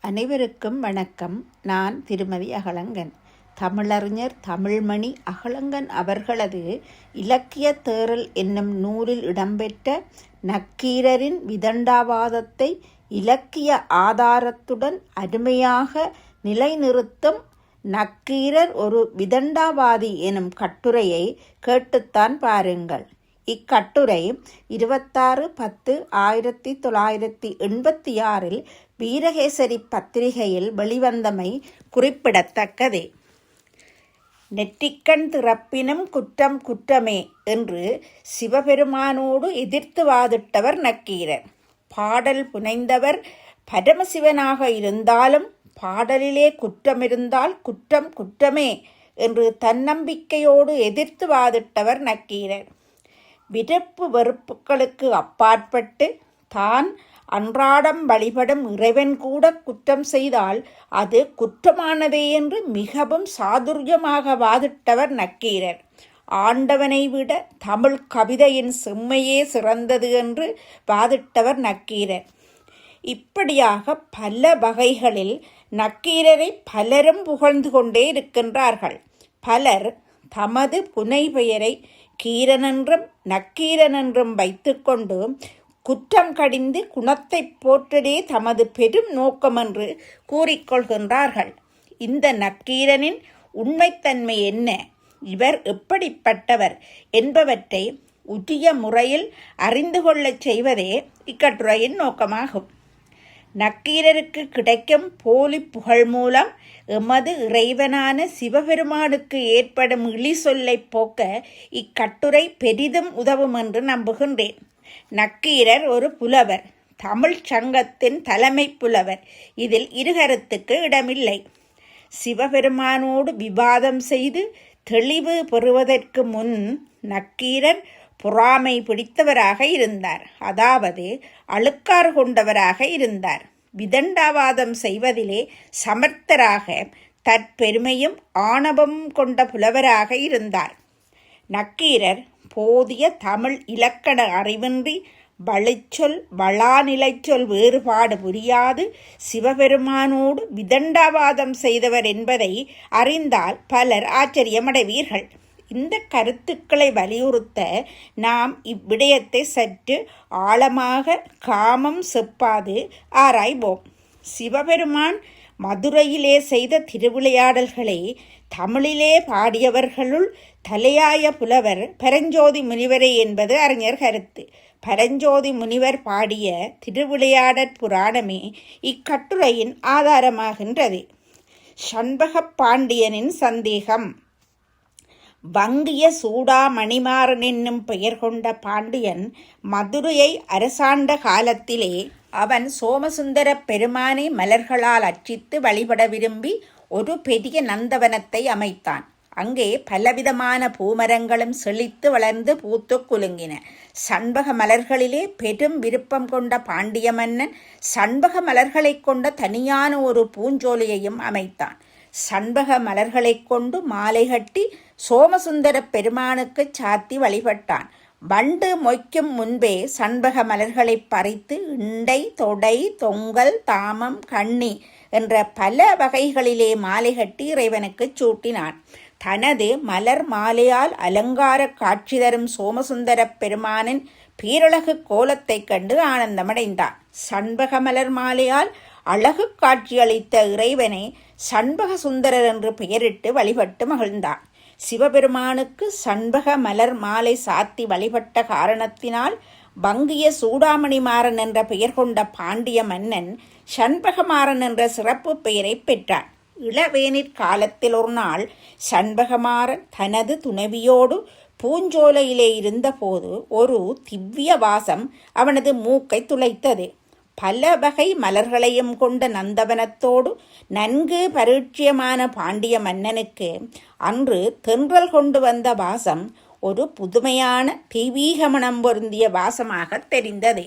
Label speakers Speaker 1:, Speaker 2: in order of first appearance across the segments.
Speaker 1: அனைவருக்கும் வணக்கம். நான் திருமதி அகலங்கன். தமிழறிஞர் தமிழ்மணி அகலங்கன் அவர்களது இலக்கிய தேறல் என்னும் நூலில் இடம்பெற்ற நக்கீரரின் விதண்டாவாதத்தை இலக்கிய ஆதாரத்துடன் அருமையாக நிலைநிறுத்தும் நக்கீரர் ஒரு விதண்டாவாதி எனும் கட்டுரையை கேட்டுத்தான் பாருங்கள். இக்கட்டுரை 26/10/1986 வீரகேசரி பத்திரிகையில் வெளிவந்தமை குறிப்பிடத்தக்கதே. நெற்றிக்கண் திறப்பினும் குற்றம் குற்றமே என்று சிவபெருமானோடு எதிர்த்து வாதிட்டவர் நக்கீரர். பாடல் புனைந்தவர் பரமசிவனாக இருந்தாலும் பாடலிலே குற்றமிருந்தால் குற்றம் குற்றமே என்று தன்னம்பிக்கையோடு எதிர்த்து வாதிட்டவர் நக்கீரர். விருப்பு வெறுப்புகளுக்கு அப்பாற்பட்டு தான் அன்றாடம் வழிபடும் இறைவன் கூட குற்றம் செய்தால் அது குற்றமானதே என்று மிகவும் சாதுரியமாக வாதிட்டவர் நக்கீரர். ஆண்டவனை விட தமிழ் கவிதையின் செம்மையே சிறந்தது என்று வாதிட்டவர் நக்கீரர். இப்படியாக பல வகைகளில் நக்கீரரை பலரும் புகழ்ந்து கொண்டே இருக்கின்றார்கள். பலர் தமது புனைபெயரை கீரனென்றும் நக்கீரனென்றும் வைத்துக்கொண்டு குற்றம் கடிந்து குணத்தை போற்றதே தமது பெரும் நோக்கமென்று கூறிக்கொள்கின்றார்கள். இந்த நக்கீரனின் உண்மைத்தன்மை என்ன, இவர் எப்படிப்பட்டவர் என்பவற்றை உரிய முறையில் அறிந்து கொள்ளச் செய்வதே இக்கட்டுரையின் நோக்கமாகும். நக்கீரருக்கு கிடைக்கும் போலி புகழ் மூலம் எமது இறைவனான சிவபெருமானுக்கு ஏற்படும் இழி சொல்லை போக்க இக்கட்டுரை பெரிதும் உதவும் என்று நம்புகின்றேன். நக்கீரர் ஒரு புலவர், தமிழ் சங்கத்தின் தலைமை புலவர். இதில் இருகருத்துக்கு இடமில்லை. சிவபெருமானோடு விவாதம் செய்து தெளிவு பெறுவதற்கு முன் நக்கீரர் பொறாமை பிடித்தவராக இருந்தார், அதாவது அழுக்காறு கொண்டவராக இருந்தார். விதண்டாவாதம் செய்வதிலே சமர்த்தராக தற்பெருமையும் ஆணவமும் கொண்ட புலவராக இருந்தார். நக்கீரர் போதிய தமிழ் இலக்கண அறிவின்றி வழிச்சொல் வளாநிலைச்சொல் வேறுபாடு புரியாது சிவபெருமானோடு விதண்டாவாதம் செய்தவர் என்பதை அறிந்தால் பலர் ஆச்சரியமடைவீர்கள். இந்த கருத்துக்களை வலியுறுத்த நாம் இவ்விடயத்தை சற்று ஆழமாக காமம் செப்பாது ஆராய்வோம். சிவபெருமான் மதுரையிலே செய்த திருவிளையாடல்களை தமிழிலே பாடியவர்களுள் தலையாய புலவர் பரஞ்சோதி முனிவரே என்பது அறிஞர் கருத்து. பரஞ்சோதி முனிவர் பாடிய திருவிளையாடற் புராணமே இக்கட்டுரையின் ஆதாரமாகின்றது. சண்பக பாண்டியனின் சந்தேகம். வங்கிய சூடாமணிமாறன் என்னும் பெயர் கொண்ட பாண்டியன் மதுரையை அரசாண்ட காலத்திலே அவன் சோமசுந்தர பெருமானை மலர்களால் அர்ச்சித்து வழிபட விரும்பி ஒரு பெரிய நந்தவனத்தை அமைத்தான். அங்கே பலவிதமான பூமரங்களும் செழித்து வளர்ந்து பூத்து குலுங்கின. சண்பக மலர்களிலே பெரும் விருப்பம் கொண்ட பாண்டிய மன்னன் சண்பக மலர்களை கொண்ட தனியான ஒரு பூஞ்சோலையையும் அமைத்தான். சண்பக மலர்களை கொண்டு மாலை கட்டி சோமசுந்தர பெருமானுக்கு சாத்தி வழிபட்டான். வண்டு மொய்க்கும் முன்பே சண்பக மலர்களை பறித்து இண்டை, தொடை, தொங்கல், தாமம், கண்ணி என்ற பல வகைகளிலே மாலை கட்டி இறைவனுக்கு சூட்டினான். தனது மலர் மாலையால் அலங்கார காட்சி தரும் சோமசுந்தர பெருமானின் பேரழகு கோலத்தைக் கண்டு ஆனந்தமடைந்தான். சண்பக மலர் மாலையால் அழகு காட்சியளித்த இறைவனை சண்பக சுந்தரர் என்று பெயரிட்டு வழிபட்டு மகிழ்ந்தான். சிவபெருமானுக்கு சண்பக மலர் மாலை சாத்தி வழிபட்ட காரணத்தினால் வங்கிய சூடாமணிமாறன் என்ற பெயர் கொண்ட பாண்டிய மன்னன் சண்பகமாறன் என்ற சிறப்பு பெயரை பெற்றான். இளவேனிற் காலத்தில் ஒரு நாள் சண்பகமாறன் தனது துணைவியோடு பூஞ்சோலையிலே இருந்தபோது ஒரு திவ்ய வாசம் அவனது மூக்கை துளைத்தது. பல வகை மலர்களையும் கொண்ட நந்தவனத்தோடு நன்கு பரிட்சயமான பாண்டிய மன்னனுக்கு அன்று தென்றல் கொண்டு வந்த வாசம் ஒரு புதுமையான தெய்வீக மனம் பொருந்திய வாசமாக தெரிந்தது.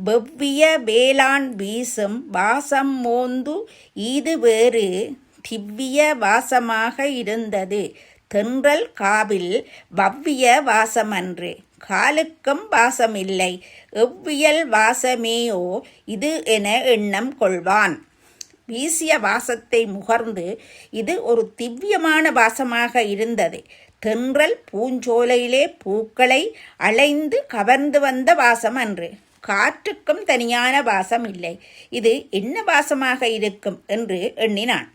Speaker 1: வெவ்விய வேளாண் வீசும் வாசம் மோந்து இது வேறு திவ்விய வாசமாக இருந்தது. தென்றல் காவில் வவ்விய வாசமன்று, காலுக்கும் வாசமில்லை, எவ்வியல் வாசமேயோ இது என எண்ணம் கொள்வான். வீசிய வாசத்தை முகர்ந்து இது ஒரு திவ்யமான வாசமாக இருந்தது. தென்றல் பூஞ்சோலையிலே பூக்களை அலைந்து கவர்ந்து வந்த வாசம் அன்று. காற்றுக்கும் தனியான வாசம் இல்லை. இது என்ன வாசமாக இருக்கும் என்று எண்ணினான்.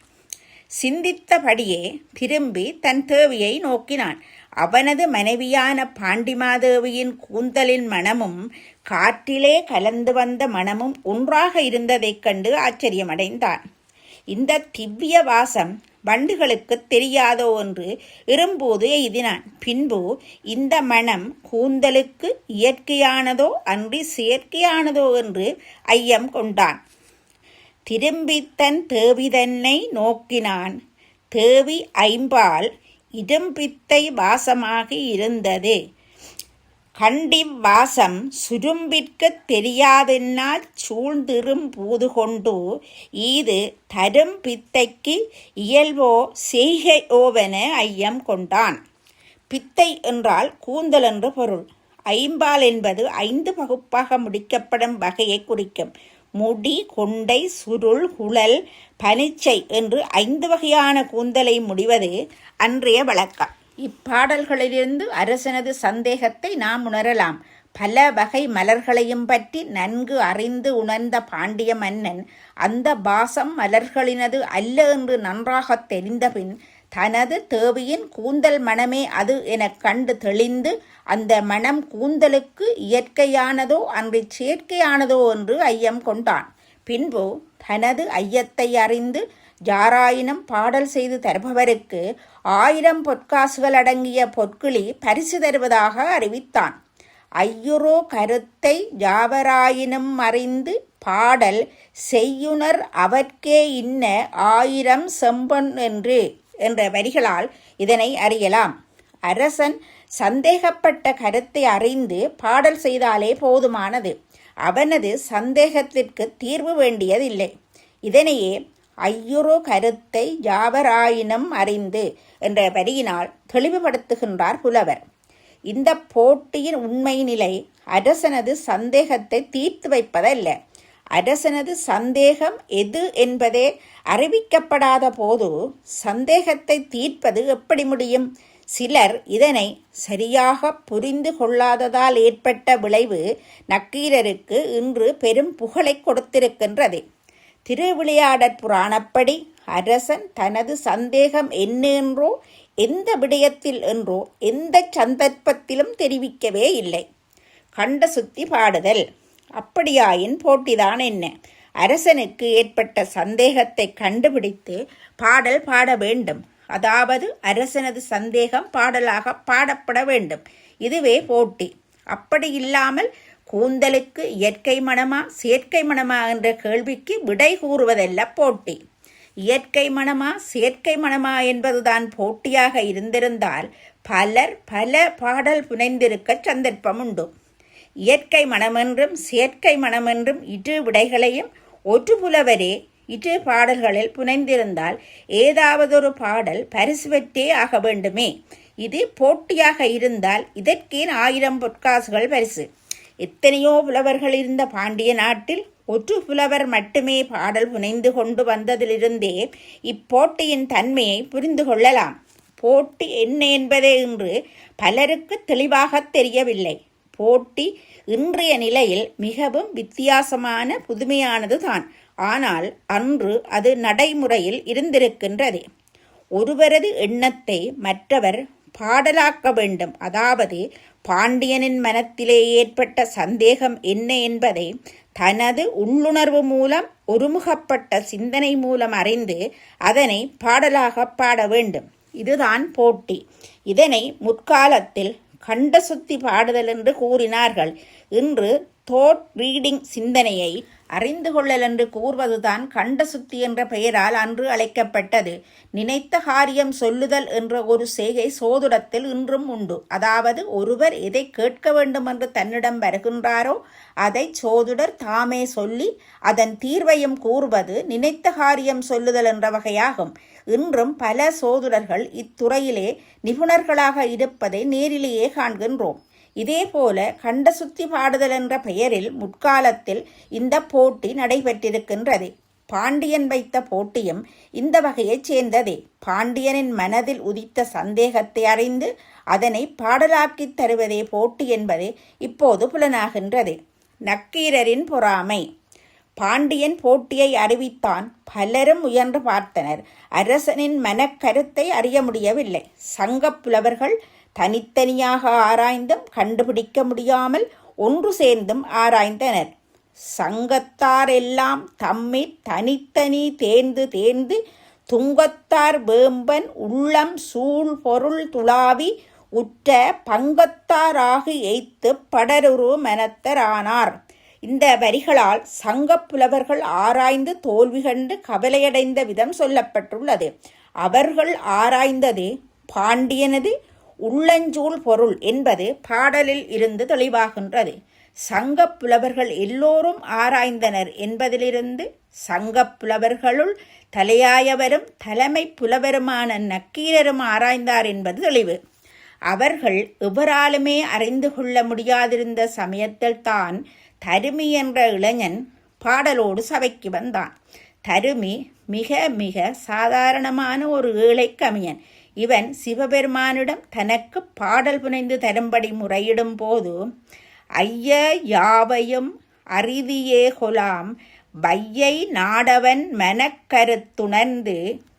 Speaker 1: சிந்தித்தபடியே திரும்பி தன் தேவியை நோக்கினான். அவனது மனைவியான பாண்டிமாதேவியின் கூந்தலின் மணமும் காற்றிலே கலந்து வந்த மணமும் ஒன்றாக இருந்ததைக் கண்டு ஆச்சரியமடைந்தான். இந்த திவ்ய வாசம் வண்டுகளுக்கு தெரியாதோ என்று இரும்போது எய்தினான். பின்பு இந்த மணம் கூந்தலுக்கு இயற்கையானதோ அன்றி செயற்கையானதோ என்று ஐயம் கொண்டான். திரும்பி தன் தேவி தன்னை நோக்கினான். தேவி ஐம்பால் இரும்பித்தை வாசமாகி இருந்தது. கண்டிவ் வாசம் சுரும்பிற்கு தெரியாதென்னால் சூழ்ந்திரும் பூது கொண்டு ஈது தரும் பித்தைக்கு இயல்போ செய்கையோவென ஐயம் கொண்டான். பித்தை என்றால் கூந்தல் என்று பொருள். ஐம்பால் என்பது 5 பகுப்பாக முடிக்கப்படும் வகையை குறிக்கும். முடி, கொண்டை, சுருள், குழல், பனிச்சை என்று 5 வகையான கூந்தலை முடிவது அன்றைய வழக்கம். இப்பாடல்களிலிருந்து அரசனது சந்தேகத்தை நாம் உணரலாம். பல வகை மலர்களையும் பற்றி நன்கு அறிந்து உணர்ந்த பாண்டிய மன்னன் அந்த பாசம் மலர்களினது அல்ல என்று நன்றாக தெரிந்தபின் தனது தேவியின் கூந்தல் மணமே அது எனக் கண்டு தெளிந்து அந்த மணம் கூந்தலுக்கு இயற்கையானதோ அன்றி செயற்கையானதோ என்று ஐயம் கொண்டான். பின்பு தனது ஐயத்தை அறிந்து யாராயினும் பாடல் செய்து தருபவருக்கு 1000 பொற்காசுகள் அடங்கிய பொற்கிளி பரிசு தருவதாக அறிவித்தான். ஐயுறோ கருத்தை யாவராயினும் அறிந்து பாடல் செய்யுனர் அவர்க்கே இன்ன 1000 செம்பொன் என்று என்ற வரிகளால் இதனை அறியலாம். அரசன் சந்தேகப்பட்ட கருத்தை அறிந்து பாடல் செய்தாலே போதுமானது. அவனது சந்தேகத்திற்கு தீர்வு வேண்டியதில்லை. இதனையே ஐயுறோ கருத்தை யாவராயினும் அறிந்து என்ற வரியினால் தெளிவுபடுத்துகின்றார் புலவர். இந்த போட்டியின் உண்மை நிலை அரசனது சந்தேகத்தை தீர்த்து வைப்பதல்ல. அரசனது சந்தேகம் எது என்பதே அறிவிக்கப்படாத போது சந்தேகத்தை தீர்ப்பது எப்படி முடியும்? சிலர் இதனை சரியாக புரிந்து கொள்ளாததால் ஏற்பட்ட விளைவு நக்கீரருக்கு இன்று பெரும் புகழை கொடுத்திருக்கின்றது. திருவிளையாடற் புராணப்படி அரசன் தனது சந்தேகம் என்ன என்றோ எந்த விடயத்தில் என்றோ எந்த சந்தர்ப்பத்திலும் தெரிவிக்கவே இல்லை. கண்ட சுத்தி பாடுதல். அப்படியாயின் போட்டிதான் என்ன? அரசனுக்கு ஏற்பட்ட சந்தேகத்தை கண்டுபிடித்து பாடல் பாட வேண்டும். அதாவது அரசனது சந்தேகம் பாடலாக பாடப்பட வேண்டும். இதுவே போட்டி. அப்படி இல்லாமல் கூந்தலுக்கு இயற்கை மணமா செயற்கை மணமா என்ற கேள்விக்கு விடை கூறுவதல்ல போட்டி. இயற்கை மணமா செயற்கை மணமா என்பதுதான் போட்டியாக இருந்திருந்தால் பலர் பல பாடல் புனைந்திருக்க சந்தர்ப்பம் உண்டு. இயற்கை மனமென்றும் செயற்கை மனமென்றும் 2 விடைகளையும் ஒரு புலவரே 2 பாடல்களில் புனைந்திருந்தால் ஏதாவதொரு பாடல் பரிசு பெற்றே ஆக வேண்டுமே. இது போட்டியாக இருந்தால் இதற்கே 1000 பொற்காசுகள் பரிசு. எத்தனையோ புலவர்கள் இருந்த பாண்டிய நாட்டில் ஒரு புலவர் மட்டுமே பாடல் புனைந்து கொண்டு வந்ததிலிருந்தே இப்போட்டியின் தன்மையை புரிந்து கொள்ளலாம். போட்டி என்ன என்பதே இன்று பலருக்கு தெளிவாக தெரியவில்லை. போட்டி இன்றைய நிலையில் மிகவும் வித்தியாசமான புதுமையானது தான். ஆனால் அன்று அது நடைமுறையில் இருந்திருக்கின்றது. ஒருவரது எண்ணத்தை மற்றவர் பாடலாக்க வேண்டும். அதாவது பாண்டியனின் மனத்திலே ஏற்பட்ட சந்தேகம் என்ன என்பதை தனது உள்ளுணர்வு மூலம் ஒருமுகப்பட்ட சிந்தனை மூலம் அறிந்து அதனை பாடலாக பாட வேண்டும். இதுதான் போட்டி. இதனை முற்காலத்தில் கண்ட சுத்தி பாடுதல் என்று கூறினார்கள். இன்று தோட் ரீடிங் சிந்தனையை அறிந்து கொள்ளல் என்று கூறுவதுதான் கண்ட சுத்தி என்ற பெயரால் அன்று அழைக்கப்பட்டது. நினைத்த காரியம் சொல்லுதல் என்ற ஒரு செய்கை சோதிடத்தில் இன்றும் உண்டு. அதாவது ஒருவர் எதை கேட்க வேண்டும் என்று தன்னிடம் வருகின்றாரோ அதை சோதிடர் தாமே சொல்லி அதன் தீர்வையும் கூறுவது நினைத்த காரியம் சொல்லுதல் என்ற வகையாகும். இன்றும் பல சோதிடர்கள் இத்துறையிலே நிபுணர்களாக இருப்பதை நேரிலேயே காண்கின்றோம். இதேபோல கண்ட சுத்தி பாடுதல் என்ற பெயரில் முற்காலத்தில் இந்த போட்டி நடைபெற்றிருக்கின்றது. பாண்டியன் வைத்த போட்டியும் இந்த வகையைச் சேர்ந்ததே. பாண்டியனின் மனதில் உதித்த சந்தேகத்தை அறிந்து அதனை பாடலாக்கித் தருவதே போட்டி என்பது இப்போது புலனாகின்றது. நக்கீரரின் பொறாமை. பாண்டியன் போட்டியை அறிவித்தான். பலரும் முயன்று பார்த்தனர். அரசனின் மனக்கருத்தை அறிய முடியவில்லை. சங்கப் புலவர்கள் தனித்தனியாக ஆராய்ந்தும் கண்டுபிடிக்க முடியாமல் ஒன்று சேர்ந்தும் ஆராய்ந்தனர். சங்கத்தார் எல்லாம் தம்மிற் தனித்தனி தேர்ந்து தேர்ந்து துங்கத்தார் வேம்பன் உள்ளம் சூழ் பொருள் துளாவி உற்ற பங்கத்தாராகி எய்த்து படருரு மனத்தரானார். இந்த வரிகளால் சங்கப் புலவர்கள் ஆராய்ந்து தோல்வி கண்டு கவலையடைந்த விதம் சொல்லப்பட்டுள்ளது. அவர்கள் ஆராய்ந்தது பாண்டியனது உள்ளஞ்சூழ் பொருள் என்பது பாடலில் இருந்து தெளிவாகின்றது. சங்கப் புலவர்கள் எல்லோரும் ஆராய்ந்தனர் என்பதிலிருந்து சங்கப் புலவர்களுள் தலையாயவரும் தலைமை புலவருமான நக்கீரரும் ஆராய்ந்தார் என்பது தெளிவு. அவர்கள் எவராலுமே அறிந்து கொள்ள முடியாதிருந்த சமயத்தில் தான் தருமி என்ற இளைஞன் பாடலோடு சபைக்கு வந்தான். தருமி மிக மிக சாதாரணமான ஒரு ஏழை கவிஞன். இவன் சிவபெருமானிடம் தனக்கு பாடல் புனைந்து தரும்படி முறையிடும் போது, ஐய யாவையும் அரிதியே கொலாம் வையை நாடவன் மனக்கருத்துணர்ந்து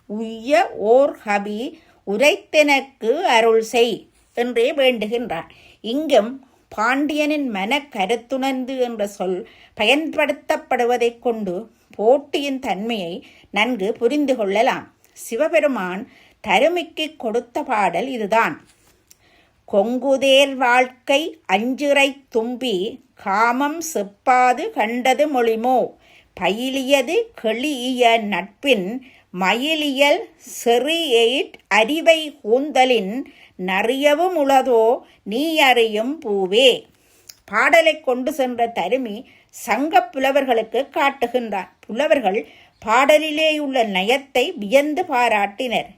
Speaker 1: உய்ய ஓர் கவி உரைத்தெனக்கு அருள் செய் என்றே வேண்டுகின்றான். இங்கும் பாண்டியனின் மனக்கருத்துணர்ந்து என்ற சொல் பயன்படுத்தப்படுவதைக் கொண்டு போட்டியின் தன்மையை நன்கு புரிந்து கொள்ளலாம். சிவபெருமான் தருமிக்கு கொடுத்த பாடல் இதுதான். கொங்குதேர் வாழ்க்கை அஞ்சிறை தும்பி காமம் செப்பாது கண்டது மொழிமோ பயிலியது கெளிய நட்பின் மயிலியல் செறியெயிற் அறிவை கூந்தலின் நறியவும் உளதோ நீ அறியும் பூவே. பாடலை கொண்டு சென்ற தருமி சங்கப் புலவர்களுக்கு காட்டுகின்றார். புலவர்கள் பாடலிலேயுள்ள நயத்தை வியந்து பாராட்டினர்.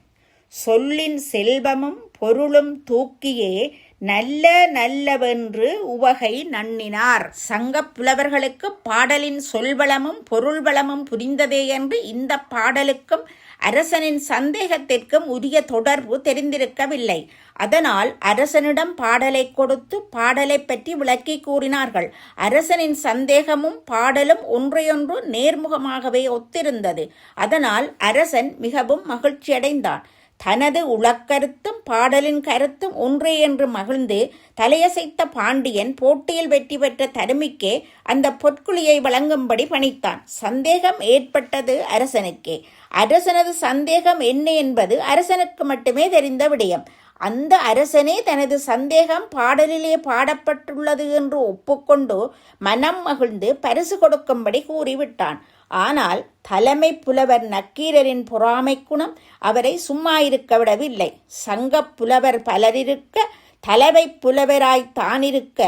Speaker 1: சொல்லின் செல்வமும் பொருளும் தூக்கியே நல்ல நல்லவென்று உவகை நண்ணினார். சங்கப் புலவர்களுக்கு பாடலின் சொல்வளமும் பொருள்வளமும் புரிந்ததே என்று இந்த பாடலுக்கும் அரசனின் சந்தேகத்திற்கும் உரிய தொடர்பு தெரிந்திருக்கவில்லை. அதனால் அரசனிடம் பாடலை கொடுத்து பாடலை பற்றி விளக்கி கூறினார்கள். அரசனின் சந்தேகமும் பாடலும் ஒன்றையொன்று நேர்முகமாகவே ஒத்திருந்தது. அதனால் அரசன் மிகவும் மகிழ்ச்சியடைந்தான். தனது உளக்கருத்தும் பாடலின் கருத்தும் ஒன்றே என்று மகிழ்ந்து தலையசைத்த பாண்டியன் போட்டியில் வெற்றி பெற்ற தருமிக்கே அந்த பொற்குழியை வழங்கும்படி பணித்தான். சந்தேகம் ஏற்பட்டது அரசனுக்கே. அரசனது சந்தேகம் என்ன என்பது அரசனுக்கு மட்டுமே தெரிந்த விடயம். அந்த அரசனே தனது சந்தேகம் பாடலிலே பாடப்பட்டுள்ளது என்று ஒப்புக்கொண்டு மனம் மகிழ்ந்து பரிசு கொடுக்கும்படி கூறிவிட்டான். ஆனால் தலைமை புலவர் நக்கீரரின் பொறாமை குணம் அவரை சும்மா இருக்க விடவில்லை. சங்கப் புலவர் பலரிருக்க தலைமை புலவராய் தானிருக்க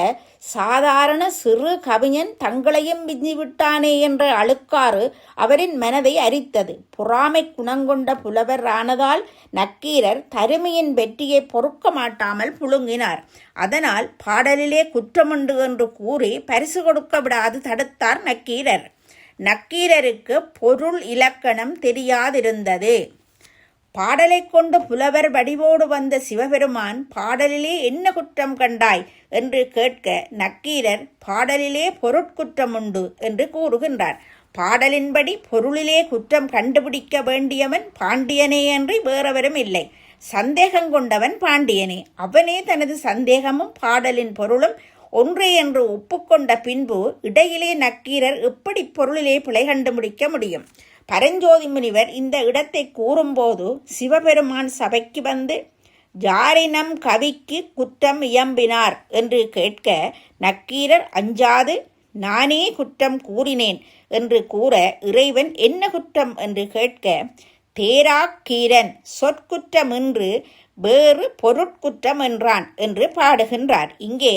Speaker 1: சாதாரண சிறு கவிஞன் தங்களையும் விஞ்சிவிட்டானே என்ற அழுக்காறு அவரின் மனதை அரித்தது. பொறாமை குணங்கொண்ட புலவர் ஆனதால் நக்கீரர் தருமியின் வெற்றியை பொறுக்க மாட்டாமல் புழுங்கினார். அதனால் பாடலிலே குற்றமுண்டு என்று கூறி பரிசு கொடுக்க விடாது தடுத்தார் நக்கீரர். நக்கீரருக்கு பொருள் இலக்கணம் தெரியாதிருந்தது. பாடலை கொண்டு புலவர் வடிவோடு வந்த சிவபெருமான் பாடலிலே என்ன குற்றம் கண்டாய் என்று கேட்க நக்கீரர் பாடலிலே பொருட்குற்றம் உண்டு என்று கூறுகின்றார். பாடலின்படி பொருளிலே குற்றம் கண்டுபிடிக்க வேண்டியவன் பாண்டியனே அன்றி வேறவரும் இல்லை. சந்தேகம் கொண்டவன் பாண்டியனே. அவனே தனது சந்தேகமும் பாடலின் பொருளும் ஒன்றே என்று ஒப்புக்கொண்ட பின்பு இடையிலே நக்கீரர் எப்படி பொருளிலே பிழை கண்டுபிடிக்க முடியும்? பரஞ்சோதி முனிவர் இந்த இடத்தை கூறும்போது சிவபெருமான் சபைக்கு வந்து ஜாரினம் கவிக்கு குற்றம் இயம்பினார் என்று கேட்க நக்கீரர் அஞ்சாது நானே குற்றம் கூறினேன் என்று கூற இறைவன் என்ன குற்றம் என்று கேட்க தேராக்கீரன் சொற்குற்றமின்று வேறு பொருட்குற்றம் என்றான் என்று பாடுகின்றார். இங்கே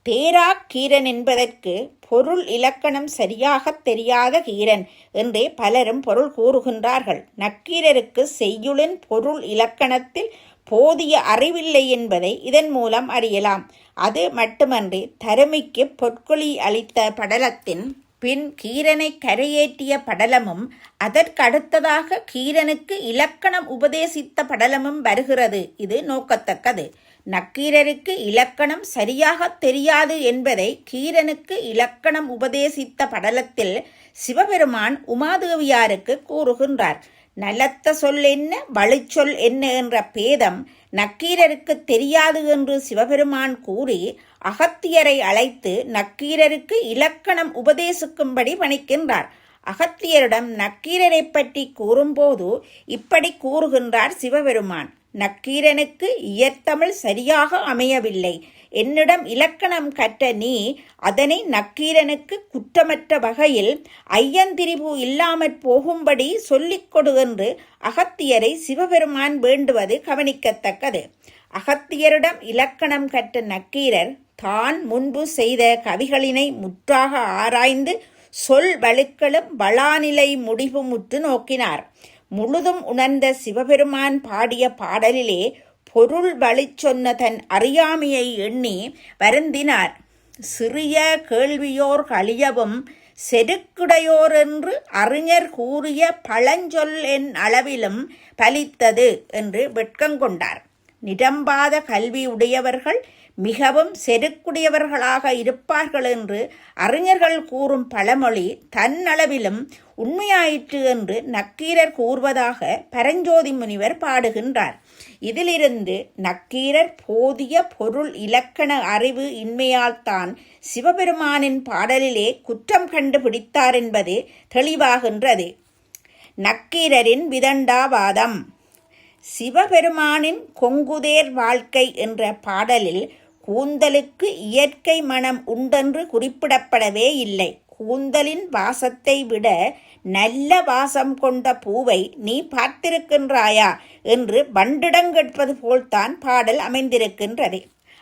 Speaker 1: தேராக்கீரன் என்பதற்கு பொருள் இலக்கணம் சரியாக தெரியாத கீரன் என்றே பலரும் பொருள் கூறுகின்றார்கள். நக்கீரருக்கு செய்யுளின் பொருள் இலக்கணத்தில் போதிய அறிவில்லை என்பதை இதன் மூலம் அறியலாம். அது மட்டுமன்றி தருமிக்கு பொற்குழி அளித்த படலத்தின் பின் கீரனை கரையேற்றிய படலமும் அதற்கடுத்ததாக கீரனுக்கு இலக்கணம் உபதேசித்த படலமும் வருகிறது. இது நோக்கத்தக்கது. நக்கீரருக்கு இலக்கணம் சரியாக தெரியாது என்பதை கீரனுக்கு இலக்கணம் உபதேசித்த படலத்தில் சிவபெருமான் உமாதேவியாருக்கு கூறுகின்றார். நலத்த சொல் என்ன வலுச்சொல் என்ன என்ற பேதம் நக்கீரருக்கு தெரியாது என்று சிவபெருமான் கூறி அகத்தியரை அழைத்து நக்கீரருக்கு இலக்கணம் உபதேசிக்கும்படி பணிக்கின்றார். அகத்தியரிடம் நக்கீரரை பற்றி கூறும்போது இப்படி கூறுகின்றார் சிவபெருமான். நக்கீரனுக்கு இயற்தமிழ் சரியாக அமையவில்லை. என்னிடம் இலக்கணம் கற்ற நீ அதனை நக்கீரனுக்கு குற்றமற்ற வகையில் ஐயந்திரிபு இல்லாமற் போகும்படி சொல்லிக் கொடு என்று அகத்தியரை சிவபெருமான் வேண்டுவது கவனிக்கத்தக்கது. அகத்தியரிடம் இலக்கணம் கற்ற நக்கீரர் தான் முன்பு செய்த கவிகளினை முற்றாக ஆராய்ந்து சொல் வழுக்களும் வளாநிலை முடிவு முற்று நோக்கினார். முழுதும் உணர்ந்த சிவபெருமான் பாடிய பாடலிலே பொருள் வழிச் சொன்ன தன் அறியாமையை எண்ணி வருந்தினார். சிறிய கேள்வியோர் கழியவும் செருக்குடையோர் என்று அறிஞர் கூறிய பழஞ்சொல் என் அளவிலும் பலித்தது என்று வெட்கங்கொண்டார். நிரம்பாத கல்வியுடையவர்கள் மிகவும் செருக்குடையவர்களாக இருப்பார்கள் என்று அறிஞர்கள் கூறும் பழமொழி தன்னளவிலும் உண்மையாயிற்று என்று நக்கீரர் கூறுவதாக பரஞ்சோதி முனிவர் பாடுகின்றார். இதிலிருந்து நக்கீரர் போதிய பொருள் இலக்கண அறிவு இன்மையால் தான் சிவபெருமானின் பாடலிலே குற்றம் கண்டுபிடித்தார் என்பது தெளிவாகின்றது. நக்கீரரின் விதண்டாவாதம். சிவபெருமானின் கொங்குதேர் வாழ்க்கை என்ற பாடலில் கூந்தலுக்கு இயற்கை மனம் உண்டென்று குறிப்பிடப்படவே இல்லை. கூந்தலின் வாசத்தை விட நல்ல வாசம் கொண்ட பூவை நீ பார்த்திருக்கின்றாயா என்று வண்டிடங்கெட்பது போல்தான் பாடல் அமைந்திருக்கின்றது.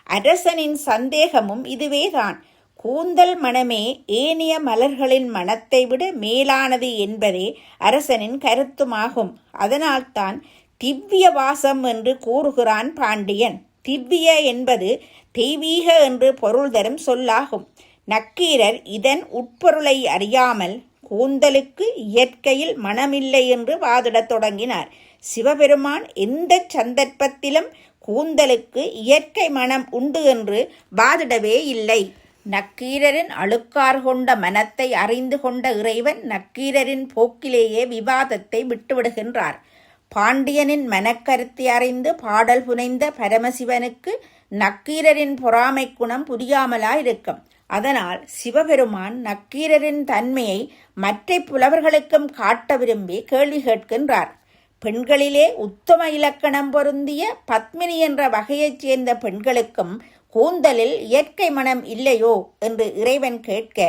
Speaker 1: அரசனின் சந்தேகமும் இதுவேதான். கூந்தல் மனமே ஏனைய மலர்களின் மனத்தை விட மேலானது என்பதே அரசனின் கருத்துமாகும். அதனால்தான் திவ்ய வாசம் என்று கூறுகிறான் பாண்டியன். திவ்ய என்பது தெய்வீக என்று பொருள் தரும் சொல்லாகும். நக்கீரர் இதன் உட்பொருளை அறியாமல் கூந்தலுக்கு இயற்கையில் மனமில்லை என்று வாதிடத் தொடங்கினார். சிவபெருமான் எந்த சந்தர்ப்பத்திலும் கூந்தலுக்கு இயற்கை மனம் உண்டு என்று வாதிடவே இல்லை. நக்கீரரின் அழுக்கார் கொண்ட மனத்தை அறிந்து கொண்ட இறைவன் நக்கீரரின் போக்கிலேயே விவாதத்தை விட்டுவிடுகின்றார். பாண்டியனின் மனக்கருத்தை அறிந்து பாடல் புனைந்த பரமசிவனுக்கு நக்கீரரின் பொறாமை குணம் புரியாமலாயிருக்கும். அதனால் சிவபெருமான் நக்கீரரின் தன்மையை மற்ற புலவர்களுக்கும் காட்ட விரும்பி கேள்வி கேட்கின்றார். பெண்களிலே உத்தம இலக்கணம் பொருந்திய பத்மினி என்ற வகையைச் சேர்ந்த பெண்களுக்கும் கூந்தலில் இயற்கை மனம் இல்லையோ என்று இறைவன் கேட்க,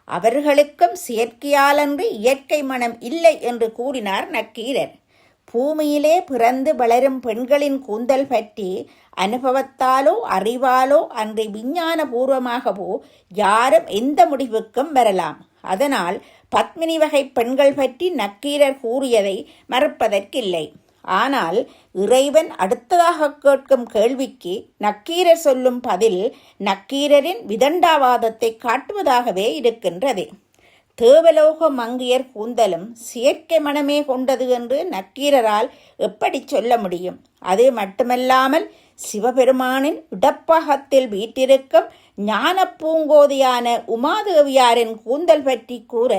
Speaker 1: அவர்களுக்கும் செயற்கையாலன்று இயற்கை மனம் இல்லை என்று கூறினார் நக்கீரர். பூமியிலே பிறந்து வளரும் பெண்களின் கூந்தல் பற்றி அனுபவத்தாலோ அறிவாலோ அன்றி விஞ்ஞான பூர்வமாகவோ யாரும் எந்த முடிவுக்கும் வரலாம். அதனால் பத்மினி வகை பெண்கள் பற்றி நக்கீரர் கூறியதை மறுப்பதற்கில்லை. ஆனால் இறைவன் அடுத்ததாக கேட்கும் கேள்விக்கு நக்கீரர் சொல்லும் பதில் நக்கீரரின் விதண்டாவாதத்தை காட்டுவதாகவே இருக்கின்றது. தேவலோக மங்கையர் கூந்தலும் செயற்கை மனமே கொண்டது என்று நக்கீரரால் எப்படி சொல்ல முடியும்? அது மட்டுமல்லாமல் சிவபெருமானின் இடப்பாகத்தில் வீட்டிருக்கும் ஞான பூங்கோதையான உமாதேவியாரின் கூந்தல் பற்றி கூற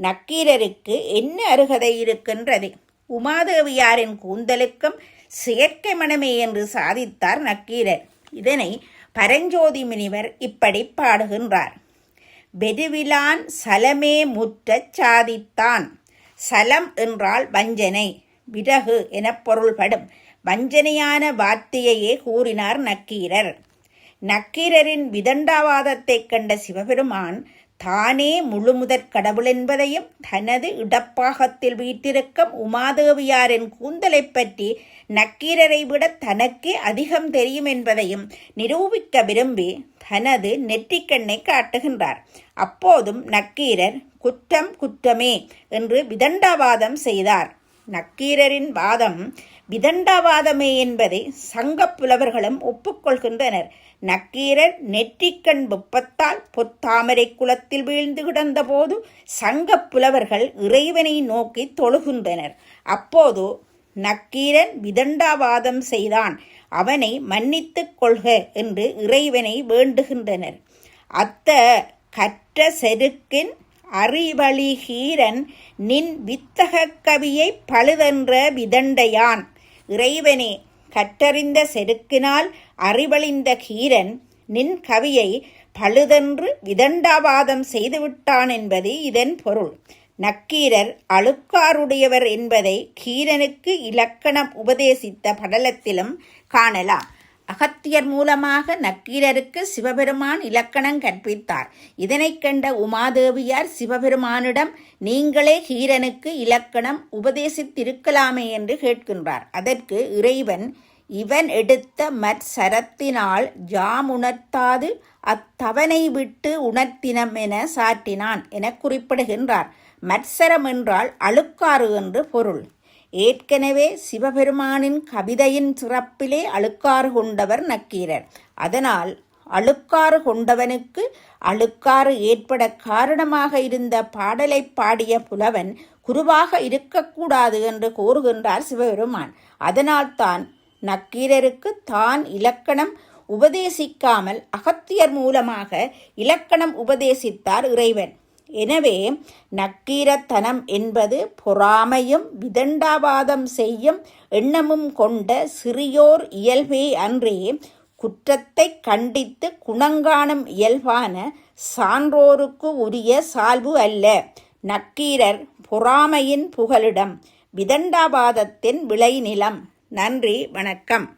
Speaker 1: நக்கீரருக்கு என்ன அருகதை இருக்கின்றது? உமாதேவியாரின் கூந்தலுக்கும் செயற்கை மனமே என்று சாதித்தார் நக்கீரர். இதனை பரஞ்சோதி முனிவர் இப்படி பாடுகின்றார். வெறுவிலான் சலமே முற்றச் சாதித்தான். சலம் என்றால் வஞ்சனை, விறகு எனப் பொருள்படும் வஞ்சனையான வார்த்தையையே கூறினார் நக்கீரர். நக்கீரரின் விதண்டாவாதத்தைக் கண்ட சிவபெருமான் தானே முழுமுதற் கடவுள் என்பதையும் தனது இடப்பாகத்தில் வீட்டிருக்கும் உமாதேவியாரின் கூந்தலை பற்றி நக்கீரரை விட தனக்கே அதிகம் தெரியும் என்பதையும் நிரூபிக்க விரும்பி தனது நெற்றிக்கண்ணை காட்டுகின்றார். அப்போதும் நக்கீரர் குற்றம் குற்றமே என்று விதண்டாவாதம் செய்தார். நக்கீரரின் வாதம் விதண்டாவாதமே என்பதை சங்கப் புலவர்களும் ஒப்புக்கொள்கின்றனர். நக்கீரர் நெற்றிக்கண் வெப்பத்தால் பொத்தாமரை குளத்தில் வீழ்ந்து கிடந்தபோது சங்கப் புலவர்கள் இறைவனை நோக்கி தொழுகின்றனர். அப்போது நக்கீரன் விதண்டாவாதம் செய்தான், அவனை மன்னித்துக் கொள்க என்று இறைவனை வேண்டுகின்றனர். அத்த கற்ற செருக்கின் அறிவழிகீரன் நின் வித்தக கவியை பழுதென்ற விதண்டையான். இறைவனே, கற்றறிந்த செருக்கினால் அறிவழிந்த கீரன் நின் கவியை பழுதென்று விதண்டாவாதம் செய்துவிட்டான் என்பது இதன் பொருள். நக்கீரர் அழுக்காருடையவர் என்பதை கீரனுக்கு இலக்கணம் உபதேசித்த படலத்திலும் காணலாம். அகத்தியர் மூலமாக நக்கீரருக்கு சிவபெருமான் இலக்கணம் கற்பித்தார். இதனைக் கண்ட உமாதேவியார் சிவபெருமானிடம் நீங்களே கீரனுக்கு இலக்கணம் உபதேசித்திருக்கலாமே என்று கேட்கின்றார். அதற்கு இறைவன் இவன் எடுத்த மற்சரத்தினால் உணர்த்தாது அத்தவனை விட்டு உணர்த்தினம் என சாற்றினான் என குறிப்பிடுகின்றார். மற்சரம் என்றால் அழுக்காறு என்று பொருள். ஏற்கனவே சிவபெருமானின் கவிதையின் சிறப்பிலே அழுக்காறு கொண்டவர் நக்கீரர். அதனால் அழுக்காறு கொண்டவனுக்கு அழுக்காறு ஏற்பட காரணமாக இருந்த பாடலை பாடிய புலவன் குருவாக இருக்கக்கூடாது என்று கூறுகின்றார் சிவபெருமான். அதனால்தான் நக்கீரருக்கு தான் இலக்கணம் உபதேசிக்காமல் அகத்தியர் மூலமாக இலக்கணம் உபதேசித்தார் இறைவன். எனவே நக்கீரத்தனம் என்பது பொறாமையும் விதண்டாவாதம் செய்யும் எண்ணமும் கொண்ட சிறியோர் இயல்பே அன்றே குற்றத்தை கண்டித்து குணங்காணும் இயல்பான சான்றோருக்கு உரிய சால்பு அல்ல. நக்கீரர் பொறாமையின் புகலிடம், விதண்டாவாதத்தின் விளைநிலம். நன்றி, வணக்கம்.